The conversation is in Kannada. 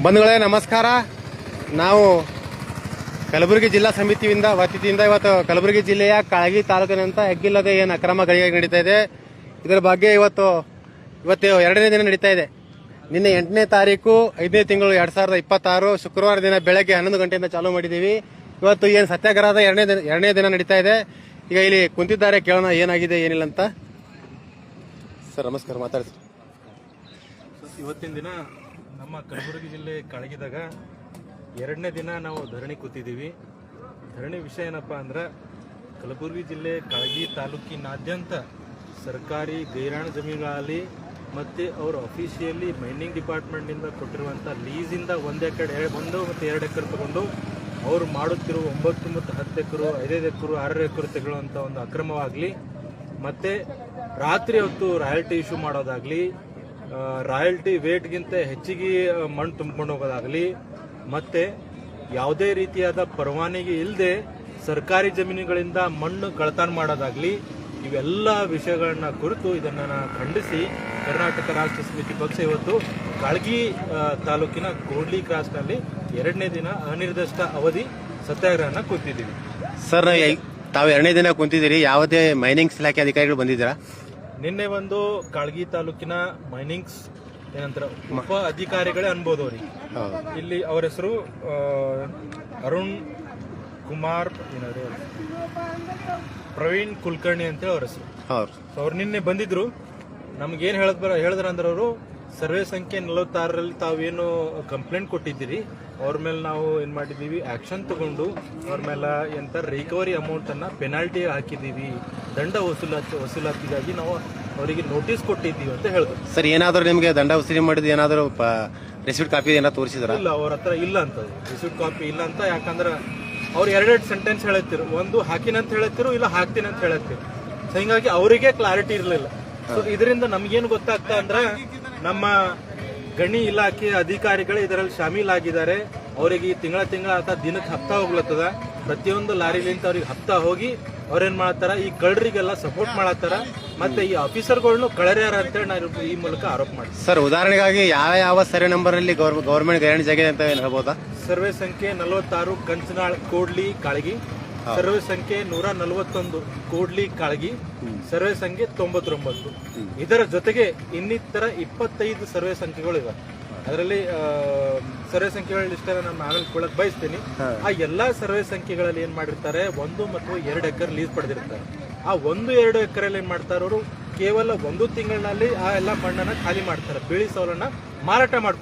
ಬಂಧುಗಳೇ ನಮಸ್ಕಾರ. ನಾವು ಕಲಬುರಗಿ ಜಿಲ್ಲಾ ಸಮಿತಿಯಿಂದ ವತಿಯಿಂದ ಇವತ್ತು ಕಲಬುರಗಿ ಜಿಲ್ಲೆಯ ಕಾಳಗಿ ತಾಲೂಕಿನಂತ ಹೆಗ್ಗಿಲ್ಲದೆ ಏನು ಅಕ್ರಮ ಗಣಿಗಾರಿಕೆ ನಡೀತಾ ಇದೆ ಇದರ ಬಗ್ಗೆ ಇವತ್ತು ಎರಡನೇ ದಿನ ನಡೀತಾ ಇದೆ. ನಿನ್ನೆ 8ನೇ ತಾರೀಕು 5ನೇ ತಿಂಗಳು 2026 ಶುಕ್ರವಾರ ದಿನ ಬೆಳಗ್ಗೆ 11 ಗಂಟೆಯಿಂದ ಚಾಲೂ ಮಾಡಿದ್ದೀವಿ. ಇವತ್ತು ಏನು ಸತ್ಯಾಗ್ರಹದ ಎರಡನೇ ದಿನ ನಡೀತಾ ಇದೆ. ಈಗ ಇಲ್ಲಿ ಕುಂತಿದ್ದಾರೆ, ಕೇಳೋಣ ಏನಾಗಿದೆ ಏನಿಲ್ಲ ಅಂತ. ಸರ್ ನಮಸ್ಕಾರ, ಮಾತಾಡಿ. ಇವತ್ತಿನ ದಿನ ನಮ್ಮ ಕಲಬುರಗಿ ಜಿಲ್ಲೆ ಕಾಳಗಿದಾಗ ಎರಡನೇ ದಿನ ನಾವು ಧರಣಿ ಕೂತಿದ್ದೀವಿ. ಧರಣಿ ವಿಷಯ ಏನಪ್ಪ ಅಂದ್ರೆ, ಕಲಬುರಗಿ ಜಿಲ್ಲೆ ಕಾಳಗಿ ತಾಲೂಕಿನಾದ್ಯಂತ ಸರ್ಕಾರಿ ಗೈರಾಣ ಜಮೀನುಗಳಲ್ಲಿ ಮತ್ತು ಅವ್ರ ಅಫಿಷಿಯಲಿ ಮೈನಿಂಗ್ ಡಿಪಾರ್ಟ್ಮೆಂಟ್ನಿಂದ ಕೊಟ್ಟಿರುವಂಥ ಲೀಸಿಂದ 1 ಎಕರೆ 1 ಮತ್ತು 2 ಎಕರೆ ತಗೊಂಡು ಅವರು ಮಾಡುತ್ತಿರುವ 9 ಮತ್ತು 10 ಎಕರೆ 5 ಎಕರೆ 6 ಎಕರೆ ತೆಗೊಳ್ಳುವಂಥ ಒಂದು ಅಕ್ರಮವಾಗಲಿ, ಮತ್ತು ರಾತ್ರಿ ಹೊತ್ತು ರಾಯಲ್ಟಿ ಇಶ್ಯೂ ಮಾಡೋದಾಗಲಿ, ರಾಯಲ್ಟಿ ವೇಟ್ಗಿಂತ ಹೆಚ್ಚಿಗೆ ಮಣ್ಣು ತುಂಬಿಕೊಂಡು ಹೋಗೋದಾಗಲಿ, ಮತ್ತು ಯಾವುದೇ ರೀತಿಯಾದ ಪರವಾನಗಿ ಇಲ್ಲದೆ ಸರ್ಕಾರಿ ಜಮೀನುಗಳಿಂದ ಮಣ್ಣು ಕಳತನ ಮಾಡೋದಾಗಲಿ, ಇವೆಲ್ಲ ವಿಷಯಗಳನ್ನ ಕುರಿತು ಇದನ್ನು ಖಂಡಿಸಿ ಕರ್ನಾಟಕ ರಾಷ್ಟ್ರ ಸಮಿತಿ ಪಕ್ಷ ಇವತ್ತು ಕಾಳಗಿ ತಾಲೂಕಿನ ಕೋಡ್ಲಿ ಕ್ರಾಸ್ನಲ್ಲಿ ಎರಡನೇ ದಿನ ಅನಿರ್ದಿಷ್ಟ ಅವಧಿ ಸತ್ಯಾಗ್ರಹನ ಕೂತಿದ್ದೀವಿ. ಸರ್, ತಾವು ಎರಡನೇ ದಿನ ಕುಂತಿದ್ದೀರಿ, ಯಾವುದೇ ಮೈನಿಂಗ್ಸ್ ಇಲಾಖೆ ಅಧಿಕಾರಿಗಳು ಬಂದಿದ್ದೀರಾ? ನಿನ್ನೆ ಒಂದು ಕಾಳಗಿ ತಾಲೂಕಿನ ಮೈನಿಂಗ್ಸ್ ಏನಂತಾರೆ ಉಪ ಅಧಿಕಾರಿಗಳೇ ಅನ್ಬೋದು ಅವ್ರಿಗೆ. ಇಲ್ಲಿ ಅವರ ಹೆಸರು ಅರುಣ್ ಕುಮಾರ್ ಪ್ರವೀಣ್ ಕುಲಕರ್ಣಿ ಅಂತೇಳಿ ಅವ್ರ ಹೆಸರು. ಅವ್ರು ನಿನ್ನೆ ಬಂದಿದ್ರು. ನಮ್ಗೇನು ಹೇಳಿದ್ರ ಅಂದ್ರೆ, ಅವರು ಸರ್ವೆ ಸಂಖ್ಯೆ 46ರಲ್ಲಿ ತಾವೇನು ಕಂಪ್ಲೇಂಟ್ ಕೊಟ್ಟಿದ್ದೀರಿ ಅವ್ರ ಮೇಲೆ ನಾವು ಏನು ಮಾಡಿದ್ದೀವಿ, ಆಕ್ಷನ್ ತಗೊಂಡು ಅವ್ರ ಮೇಲೆ ಎಂತ ರಿಕವರಿ ಅಮೌಂಟನ್ನು ಪೆನಾಲ್ಟಿ ಹಾಕಿದ್ದೀವಿ, ದಂಡ ವಸೂಲಾತಿಗಾಗಿ ನಾವು ಅವರಿಗೆ ನೋಟಿಸ್ ಕೊಟ್ಟಿದ್ದೀವಿ ಅಂತ ಹೇಳಿದ್ರು. ಸರ್, ಏನಾದರೂ ನಿಮಗೆ ದಂಡ ವಸೂಲಿ ಮಾಡಿದ್ದು ಏನಾದರೂ ರಿಸಿಪ್ಟ್ ಕಾಪಿ ಏನಾದ್ರು ತೋರಿಸಿದ್ರ? ಇಲ್ಲ, ಅವ್ರ ಹತ್ರ ಇಲ್ಲ ಅಂತ, ರಿಸಿಪ್ಟ್ ಕಾಪಿ ಇಲ್ಲ ಅಂತ. ಯಾಕಂದ್ರೆ ಅವ್ರು 2 ಸೆಂಟೆನ್ಸ್ ಹೇಳತ್ತಿರು, ಒಂದು ಹಾಕಿನಂತ ಹೇಳತ್ತಿರು, ಇಲ್ಲ ಹಾಕ್ತೀನಿ ಅಂತ ಹೇಳತ್ತಿರು. ಸೊ ಹಿಂಗಾಗಿ ಅವರಿಗೆ ಕ್ಲಾರಿಟಿ ಇರಲಿಲ್ಲ. ಸೊ ಇದರಿಂದ ನಮ್ಗೇನು ಗೊತ್ತಾಗ್ತಾ ಅಂದ್ರೆ, ನಮ್ಮ ಗಣಿ ಇಲಾಖೆ ಅಧಿಕಾರಿಗಳು ಇದರಲ್ಲಿ ಶಾಮೀಲಾಗಿದ್ದಾರೆ. ಅವರಿಗೆ ತಿಂಗಳ ಅಥವಾ ದಿನಕ್ಕೆ ಹಪ್ತಾ ಹೋಗ್ಲತ್ತದ. ಪ್ರತಿಯೊಂದು ಲಾರಿಲಿಂತ ಅವ್ರಿಗೆ ಹಪ್ತಾ ಹೋಗಿ ಅವ್ರೇನ್ ಮಾಡತ್ತಾರ, ಈ ಕಳ್ಳರಿಗೆಲ್ಲ ಸಪೋರ್ಟ್ ಮಾಡತ್ತಾರ, ಮತ್ತೆ ಈ ಆಫೀಸರ್ಗಳನ್ನು ಕಳರ್ಯಾರ ಅಂತೇಳಿ ನಾನು ಈ ಮೂಲಕ ಆರೋಪ ಮಾಡ್ತೀನಿ. ಸರ್, ಉದಾಹರಣೆಗಾಗಿ ಯಾವ ಸರ್ವೆ ನಂಬರ್ ಅಲ್ಲಿ ಗವರ್ಮೆಂಟ್ ಗೈರಾಣಿ ಜಾಗ ಅಂತ ಹೇಳ್ಬೋದಾ? ಸರ್ವೆ ಸಂಖ್ಯೆ 46 ಕಂಚನಾಳ್ ಕೋಡ್ಲಿ ಕಾಳಗಿ, ಸರ್ವೆ ಸಂಖ್ಯೆ 141 ಕೋಡ್ಲಿ ಕಾಳಗಿ, ಸರ್ವೆ ಸಂಖ್ಯೆ 99. ಇದರ ಜೊತೆಗೆ ಇನ್ನಿತರ 25 ಸರ್ವೆ ಸಂಖ್ಯೆಗಳು ಇವೆ. ಅದರಲ್ಲಿ ಸರ್ವೆ ಸಂಖ್ಯೆಗಳ ಲಿಸ್ಟ್ ನಾನು ಆಮೇಲೆ ಕೊಡಕ್ ಬಯಸ್ತೀನಿ. ಆ ಎಲ್ಲಾ ಸರ್ವೆ ಸಂಖ್ಯೆಗಳಲ್ಲಿ ಏನ್ ಮಾಡಿರ್ತಾರೆ, 1 ಮತ್ತು 2 ಎಕರೆ ಲೀಸ್ ಪಡೆದಿರ್ತಾರೆ. ಆ 1-2 ಎಕರೆಯಲ್ಲಿ ಏನ್ ಮಾಡ್ತಾರೆ, ಅವರು ಕೇವಲ 1 ತಿಂಗಳಿನಲ್ಲಿ ಆ ಎಲ್ಲ ಮಣ್ಣನ್ನ ಖಾಲಿ ಮಾಡ್ತಾರೆ, ಬಿಳಿ ಸೌಲನ್ನ ಮಾರಾಟ ಮಾಡ್ತಾರೆ.